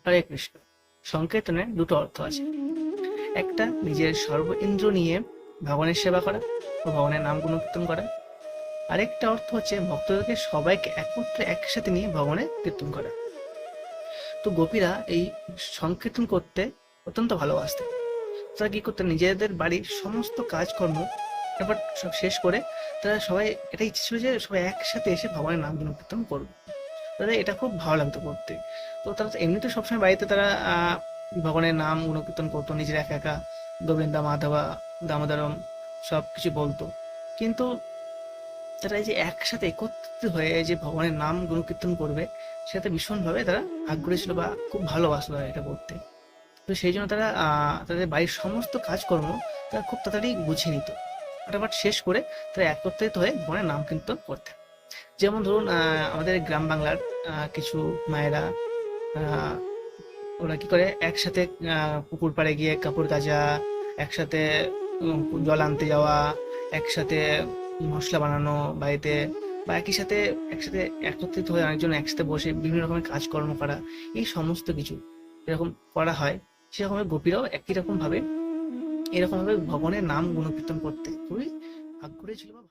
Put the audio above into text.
হরে কৃষ্ণ। সংকীর্তনের দুটো অর্থ আছে। একটা নিজের সর্ব ইন্দ্র নিয়ে ভগবানের সেবা করা ও ভগবানের নাম গুণকীর্তন করা। আরেকটা অর্থ হচ্ছে ভক্তদেরকে সবাইকে একত্রে একসাথে নিয়ে ভগবানের কীর্তন করা। তো গোপীরা এই সংকীর্তন করতে অত্যন্ত ভালোবাসতেন। তারা কি করতেন, নিজেদের বাড়ির সমস্ত কাজকর্ম এবার সব শেষ করে তারা সবাই, এটা ইচ্ছে ছিল যে সবাই একসাথে এসে ভগবানের নাম গুণকীর্তন করবে। তাদের এটা খুব ভালো লাগতো করতে। তো তারা তো এমনিতে সবসময় বাড়িতে তারা ভগবানের নাম গুণকীর্তন করতো নিজের একা একা, গোবিন্দা মাধবা দামোদরম সব কিছু বলতো। কিন্তু তারা এই যে একসাথে একত্রিত হয়ে যে ভগবানের নাম গুণকীর্তন করবে, সেটাতে ভীষণভাবে তারা আগ্রহী ছিল বা খুব ভালোবাসতো তারা এটা করতে। তো সেই জন্য তারা তাদের বাড়ির সমস্ত কাজকর্ম তারা খুব তাড়াতাড়ি গুছিয়ে নিত। ফটাফট শেষ করে তারা একত্রিত হয়ে ভগবানের নাম কীর্তন করতেন। যেমন ধরুন আমাদের গ্রাম বাংলার কিছু মায়েরা, আহ, ওরা কি করে একসাথে পুকুর পাড়ে গিয়ে কাপড় কাচা, একসাথে জল আনতে যাওয়া, একসাথে মশলা বানানো বাড়িতে, বা একই সাথে একসাথে একত্রিত হয়ে অনেকজন একসাথে বসে বিভিন্ন রকমের কাজকর্ম করা, এই সমস্ত কিছু এরকম করা হয়। সেরকম গোপীরাও একই রকম ভাবে এরকম ভাবে ভগবানের নাম গুণকীর্তন করতে খুবই আগ্রহী ছিল বা